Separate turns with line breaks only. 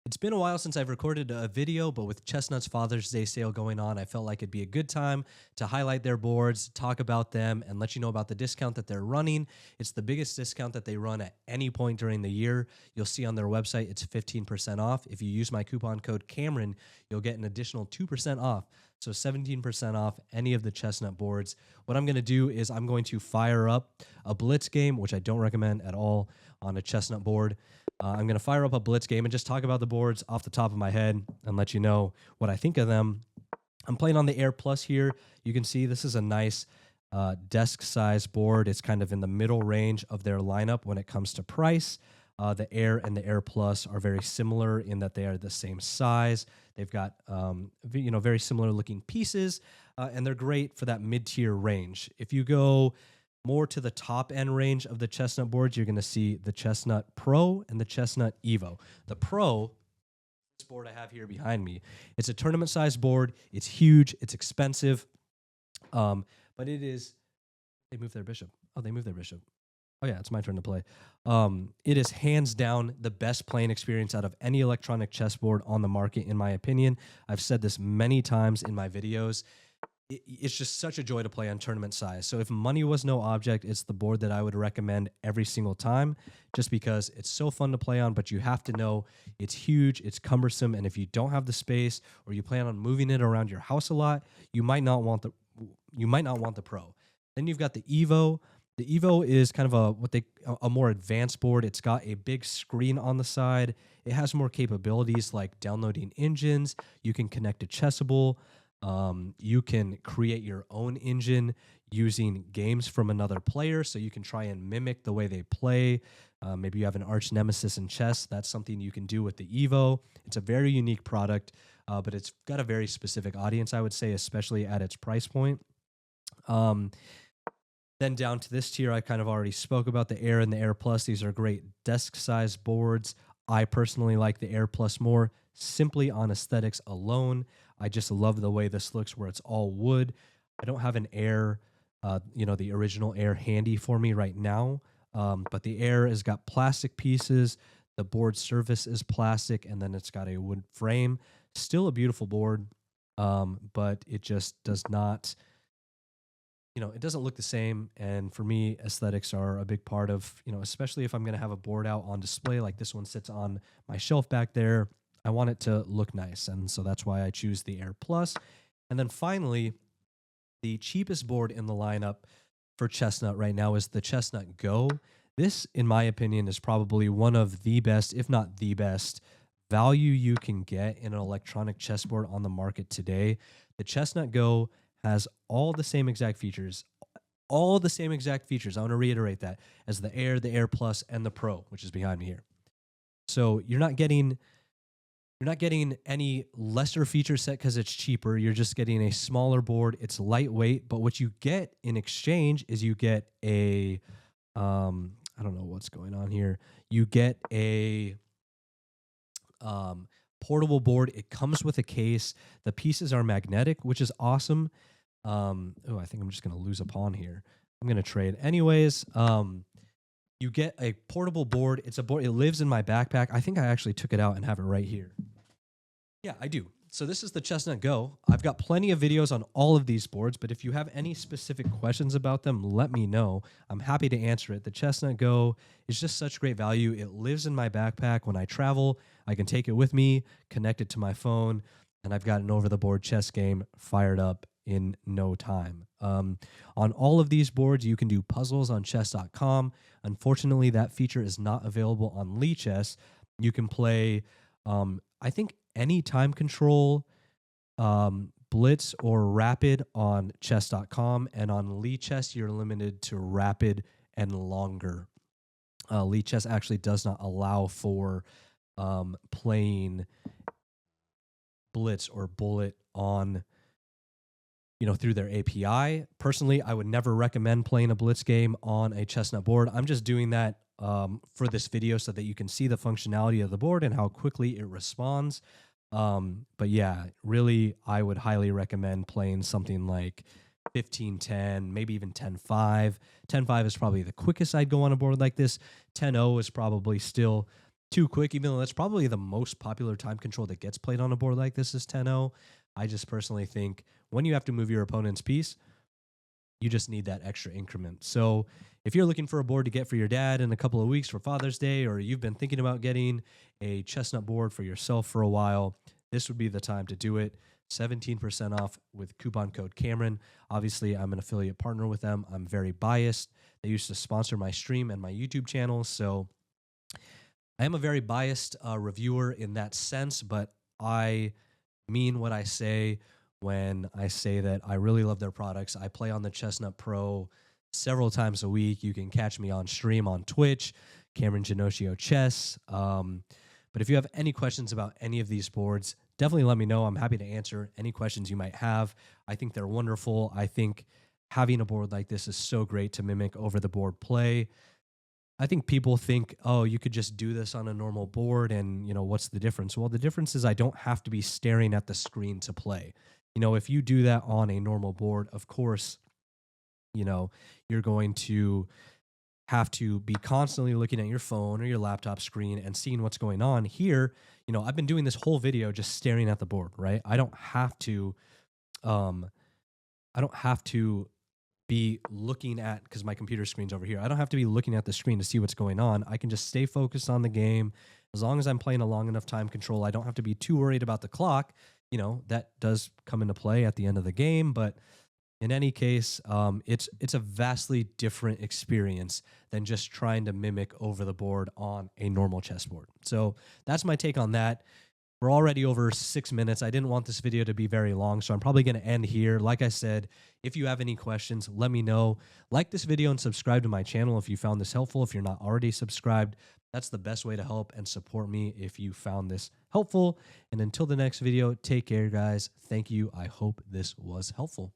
It's been a while since I've recorded a video, but with Chestnut's Father's Day sale going on, I felt like it'd be a good time to highlight their boards, talk about them, and let you know about the discount that they're running. It's the biggest discount that they run at any point during the year. You'll see on their website it's 15% off. If you use my coupon code Cameron, you'll get an additional 2% off. So 17% off any of the Chestnut boards. What I'm going to do is I'm going to fire up a Blitz game, which I don't recommend at all on a Chestnut board. I'm going to fire up a Blitz game and just talk about the boards off the top of my head and let you know what I think of them. I'm playing on the Air Plus here. You can see this is a nice desk size board. It's kind of in the middle range of their lineup when it comes to price. The Air and the Air Plus are very similar in that they are the same size. They've got very similar looking pieces, and they're great for that mid-tier range. If you go more to the top end range of the Chessnut boards, you're going to see the Chessnut Pro and the Chessnut Evo. The Pro, this board I have here behind me, it's a tournament size board. It's huge. It's expensive. But it is, they moved their bishop. Oh, they moved their bishop. Oh yeah, it's my turn to play. It is hands down the best playing experience out of any electronic chessboard on the market, in my opinion. I've said this many times in my videos. It's just such a joy to play on tournament size. So if money was no object, it's the board that I would recommend every single time, just because it's so fun to play on, but you have to know it's huge, it's cumbersome, and if you don't have the space or you plan on moving it around your house a lot, you might not want the Pro. Then you've got the Evo. The Evo is kind of a more advanced board. It's got a big screen on the side. It has more capabilities like downloading engines. You can connect to Chessable. You can create your own engine using games from another player, so you can try and mimic the way they play. Maybe you have an arch nemesis in chess. That's something you can do with the Evo. It's a very unique product, but it's got a very specific audience, I would say, especially at its price point. Then down to this tier, I kind of already spoke about the Air and the Air Plus. These are great desk-size boards. I personally like the Air Plus more simply on aesthetics alone. I just love the way this looks where it's all wood. I don't have an Air, the original Air handy for me right now, but the Air has got plastic pieces. The board surface is plastic, and then it's got a wood frame. Still a beautiful board, but it just does not... it doesn't look the same. And for me, aesthetics are a big part of, especially if I'm going to have a board out on display, like this one sits on my shelf back there. I want it to look nice. And so that's why I choose the Air Plus. And then finally, the cheapest board in the lineup for Chestnut right now is the Chessnut Go. This, in my opinion, is probably one of the best, if not the best, value you can get in an electronic chessboard on the market today. The Chessnut Go has all the same exact features. I want to reiterate that, as the Air Plus, and the Pro, which is behind me here. So you're not getting any lesser feature set because it's cheaper. You're just getting a smaller board. It's lightweight, but what you get in exchange is you get a I don't know what's going on here. You get a portable board. It comes with a case. The pieces are magnetic, which is awesome. I think I'm just going to lose a pawn here. I'm going to trade. Anyways, you get a portable board. It's a board. It lives in my backpack. I think I actually took it out and have it right here. Yeah, I do. So this is the Chessnut Go. I've got plenty of videos on all of these boards, but if you have any specific questions about them, let me know. I'm happy to answer it. The Chessnut Go is just such great value. It lives in my backpack. When I travel, I can take it with me, connect it to my phone, and I've got an over-the-board chess game fired up in no time. On all of these boards, you can do puzzles on chess.com. Unfortunately, that feature is not available on Lichess. You can play, I think, any time control, blitz, or rapid on chess.com, and on Lichess, you're limited to rapid and longer. Lichess actually does not allow for playing blitz or bullet on through their API. Personally, I would never recommend playing a blitz game on a Chessnut board. I'm just doing that for this video so that you can see the functionality of the board and how quickly it responds. But yeah, really, I would highly recommend playing something like 15-10, maybe even 10-5. 10-5 is probably the quickest I'd go on a board like this. 10-0 is probably still too quick, even though that's probably the most popular time control that gets played on a board like this is 10-0. I just personally think when you have to move your opponent's piece, you just need that extra increment. So if you're looking for a board to get for your dad in a couple of weeks for Father's Day, or you've been thinking about getting a Chessnut board for yourself for a while, this would be the time to do it. 17% off with coupon code Cameron. Obviously, I'm an affiliate partner with them. I'm very biased. They used to sponsor my stream and my YouTube channel, so I am a very biased reviewer in that sense, but I mean what I say when I say that I really love their products. I play on the Chessnut Pro several times a week. You can catch me on stream on Twitch, Cameron Genosio Chess. But if you have any questions about any of these boards, definitely let me know. I'm happy to answer any questions you might have. I think they're wonderful. I think having a board like this is so great to mimic over-the-board play. I think people think, oh, you could just do this on a normal board and, what's the difference? Well, the difference is I don't have to be staring at the screen to play. If you do that on a normal board, of course, you're going to have to be constantly looking at your phone or your laptop screen and seeing what's going on. Here, I've been doing this whole video just staring at the board, right? I don't have to be looking at, because my computer screen's over here, I don't have to be looking at the screen to see what's going on. I can just stay focused on the game. As long as I'm playing a long enough time control, I don't have to be too worried about the clock. That does come into play at the end of the game, but in any case, it's a vastly different experience than just trying to mimic over the board on a normal chessboard. So that's my take on that. We're already over 6 minutes. I didn't want this video to be very long, so I'm probably going to end here. Like I said, if you have any questions, let me know. Like this video and subscribe to my channel if you found this helpful. If you're not already subscribed, that's the best way to help and support me if you found this helpful. And until the next video, take care, guys. Thank you. I hope this was helpful.